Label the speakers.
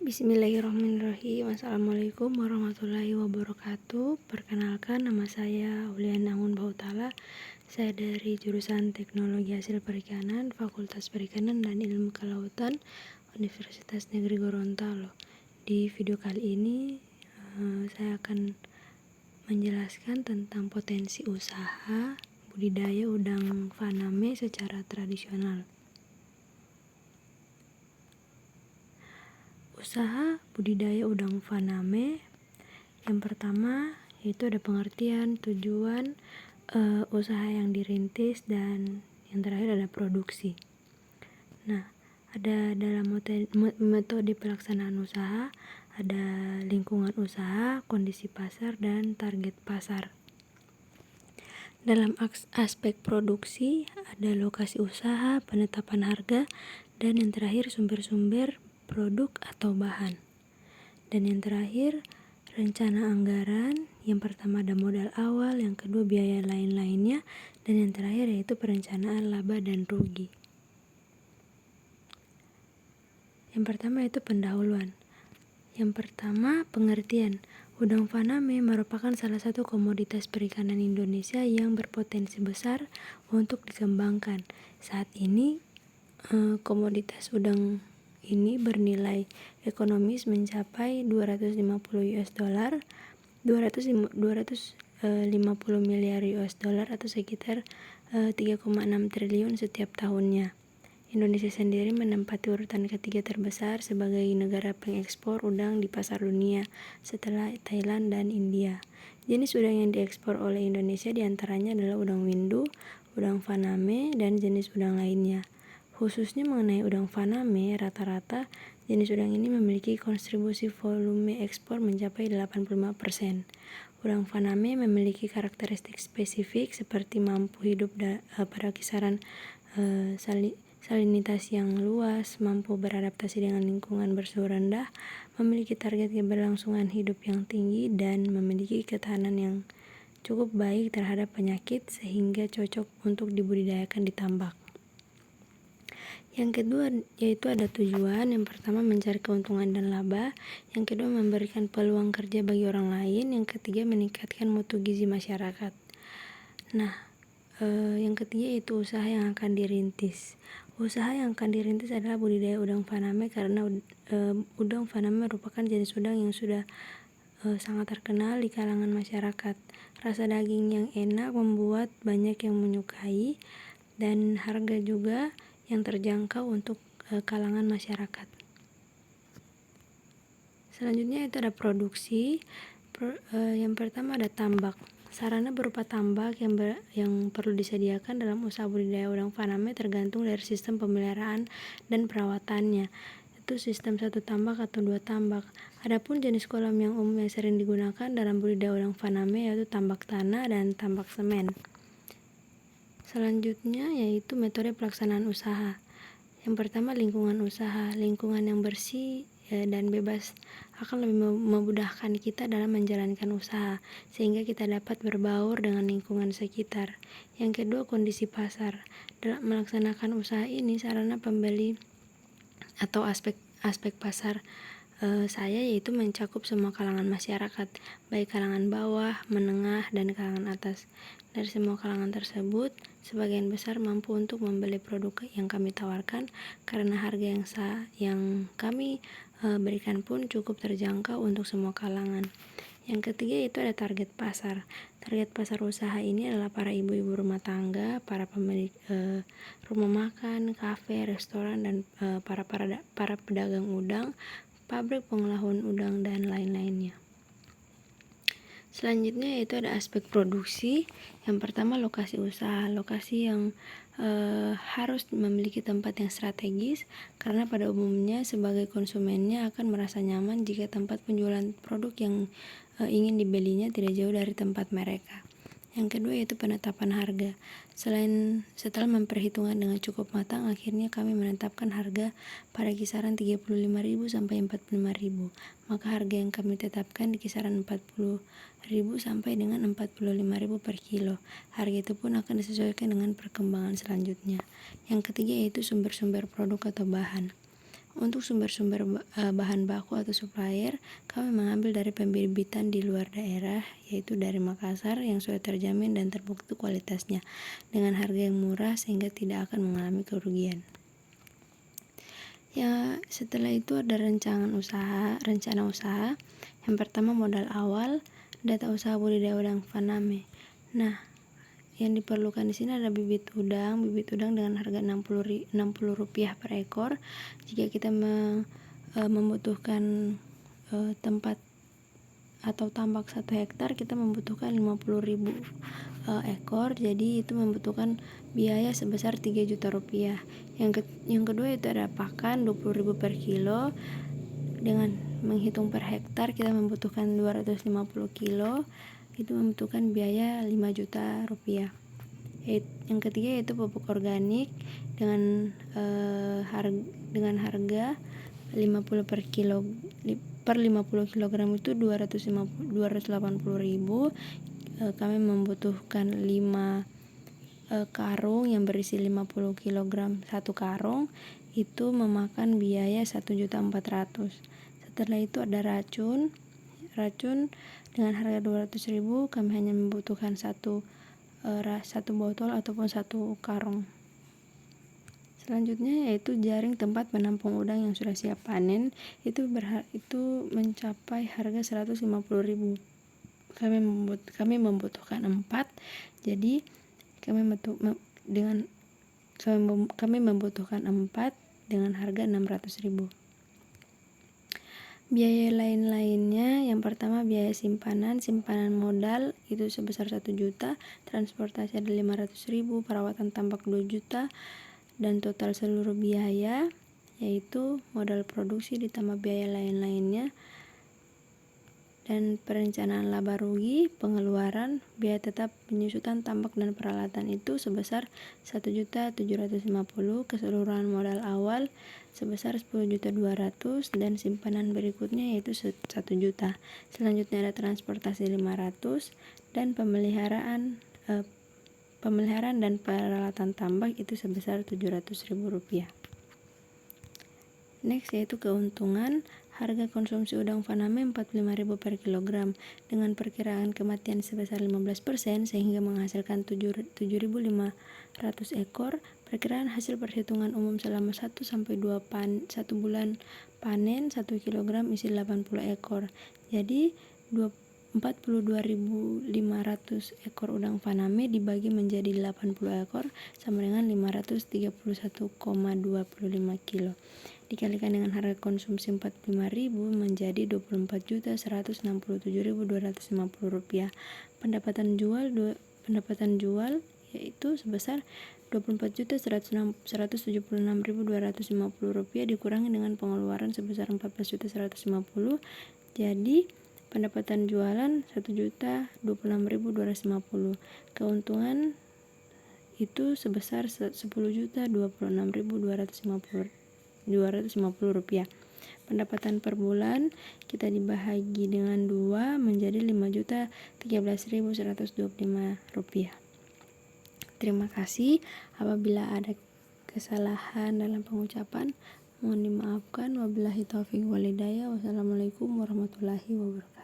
Speaker 1: Bismillahirrahmanirrahim. Assalamualaikum warahmatullahi wabarakatuh. Perkenalkan, nama saya Auliana Angun Bautala. Saya dari jurusan Teknologi Hasil Perikanan, Fakultas Perikanan dan Ilmu Kelautan, Universitas Negeri Gorontalo. Di video kali ini saya akan menjelaskan tentang potensi usaha budidaya udang faname secara tradisional. Usaha budidaya udang faname, yang pertama yaitu ada pengertian, tujuan, usaha yang dirintis, dan yang terakhir ada produksi. Nah, ada dalam metode pelaksanaan usaha, ada lingkungan usaha, kondisi pasar, dan target pasar. Dalam aspek produksi, ada lokasi usaha, penetapan harga, dan yang terakhir sumber-sumber produk atau bahan. Dan yang terakhir rencana anggaran. Yang pertama ada modal awal, yang kedua biaya lain-lainnya, dan yang terakhir yaitu perencanaan laba dan rugi. Yang pertama itu pendahuluan. Yang pertama pengertian. Udang faname merupakan salah satu komoditas perikanan Indonesia yang berpotensi besar untuk dikembangkan. Saat ini komoditas udang ini bernilai ekonomis mencapai 250 miliar US dollar atau sekitar 3,6 triliun setiap tahunnya. Indonesia sendiri menempati urutan ketiga terbesar sebagai negara pengekspor udang di pasar dunia setelah Thailand dan India. Jenis udang yang diekspor oleh Indonesia diantaranya adalah udang windu, udang faname, dan jenis udang lainnya. Khususnya mengenai udang faname, rata-rata jenis udang ini memiliki kontribusi volume ekspor mencapai 85%. Udang faname memiliki karakteristik spesifik seperti mampu hidup pada kisaran salinitas yang luas, mampu beradaptasi dengan lingkungan bersuhu rendah, memiliki target keberlangsungan hidup yang tinggi, dan memiliki ketahanan yang cukup baik terhadap penyakit sehingga cocok untuk dibudidayakan di tambak. Yang kedua yaitu ada tujuan. Yang pertama mencari keuntungan dan laba, yang kedua memberikan peluang kerja bagi orang lain, yang ketiga meningkatkan mutu gizi masyarakat. Nah, yang ketiga itu usaha yang akan dirintis. Usaha yang akan dirintis adalah budidaya udang faname karena udang faname merupakan jenis udang yang sudah sangat terkenal di kalangan masyarakat. Rasa daging yang enak membuat banyak yang menyukai, dan harga juga yang terjangkau untuk kalangan masyarakat. Selanjutnya itu ada produksi. Yang pertama ada tambak. Sarana berupa tambak yang perlu disediakan dalam usaha budidaya udang faname tergantung dari sistem pemeliharaan dan perawatannya. Itu sistem satu tambak atau dua tambak. Adapun jenis kolam yang umum yang sering digunakan dalam budidaya udang faname yaitu tambak tanah dan tambak semen. Selanjutnya yaitu metode pelaksanaan usaha. Yang pertama lingkungan usaha. Lingkungan yang bersih dan bebas akan lebih memudahkan kita dalam menjalankan usaha sehingga kita dapat berbaur dengan lingkungan sekitar. Yang kedua kondisi pasar. Dalam melaksanakan usaha ini sarana pembeli atau aspek pasar saya yaitu mencakup semua kalangan masyarakat, baik kalangan bawah, menengah, dan kalangan atas. Dari semua kalangan tersebut, sebagian besar mampu untuk membeli produk yang kami tawarkan karena harga yang kami berikan pun cukup terjangkau untuk semua kalangan. Yang ketiga itu ada target pasar. Target pasar usaha ini adalah para ibu-ibu rumah tangga, para pemilik rumah makan, kafe, restoran, dan para pedagang udang, pabrik pengolahan udang, dan lain-lainnya. Selanjutnya yaitu ada aspek produksi. Yang pertama lokasi usaha. Lokasi yang harus memiliki tempat yang strategis karena pada umumnya sebagai konsumennya akan merasa nyaman jika tempat penjualan produk yang ingin dibelinya tidak jauh dari tempat mereka. Yang kedua yaitu penetapan harga. Setelah memperhitungkan dengan cukup matang, akhirnya kami menetapkan harga pada kisaran 35.000 sampai 45.000. Maka harga yang kami tetapkan di kisaran 40.000 sampai dengan 45.000 per kilo. Harga itu pun akan disesuaikan dengan perkembangan selanjutnya. Yang ketiga yaitu sumber-sumber produk atau bahan. Untuk sumber-sumber bahan baku atau supplier, kami mengambil dari pembibitan di luar daerah, yaitu dari Makassar yang sudah terjamin dan terbukti kualitasnya dengan harga yang murah sehingga tidak akan mengalami kerugian. Ya, setelah itu ada rencana usaha. Yang pertama modal awal, data usaha budidaya udang faname. Nah, yang diperlukan di sini ada bibit udang dengan harga Rp60 per ekor. Jika kita membutuhkan tempat atau tambak 1 hektar, kita membutuhkan 50.000 ekor, jadi itu membutuhkan biaya sebesar Rp3 juta. Yang kedua itu ada pakan 20.000 per kilo. Dengan menghitung per hektar kita membutuhkan 250 kilo, itu membutuhkan biaya Rp5 juta. Yang ketiga yaitu pupuk organik dengan harga 50 per 50 kg itu 280.000. Kami membutuhkan 5 karung yang berisi 50 kg satu karung, itu memakan biaya 1.400.000. Setelah itu ada racun dengan harga 200.000. Kami hanya membutuhkan satu botol ataupun 1 karung. Selanjutnya yaitu jaring tempat menampung udang yang sudah siap panen, itu mencapai harga 150.000. Kami membutuhkan 4, jadi kami membutuhkan 4 dengan harga 600.000. Biaya lain-lainnya, yang pertama biaya simpanan modal itu sebesar 1 juta, transportasi ada 500.000, perawatan tambak 2 juta, dan total seluruh biaya yaitu modal produksi ditambah biaya lain-lainnya dan perencanaan laba rugi, pengeluaran, biaya tetap penyusutan tambak dan peralatan itu sebesar 1.750.000, keseluruhan modal awal sebesar 10.200.000 dan simpanan berikutnya yaitu 1 juta. Selanjutnya ada transportasi 500 dan pemeliharaan dan peralatan tambak itu sebesar Rp700.000. Next yaitu keuntungan. Harga konsumsi udang faname Rp45.000 per kilogram dengan perkiraan kematian sebesar 15% sehingga menghasilkan 7.500 ekor. Perkiraan hasil perhitungan umum selama 1-2 bulan panen 1 kilogram isi 80 ekor. Jadi 42.500 ekor udang faname dibagi menjadi 80 ekor sama dengan 531,25 kilo. Dikalikan dengan harga konsumsi Rp45.000 menjadi Rp24.167.250. Pendapatan jual yaitu sebesar Rp24.176.250 dikurangi dengan pengeluaran sebesar Rp14.150. Jadi pendapatan jualan Rp1.026.250. Keuntungan itu sebesar Rp10.026.250. Pendapatan per bulan kita dibahagi dengan 2 menjadi Rp5.013.125. Terima kasih. Apabila ada kesalahan dalam pengucapan mohon dimaafkan. Wabillahi taufiq walhidayah. Wassalamualaikum warahmatullahi wabarakatuh.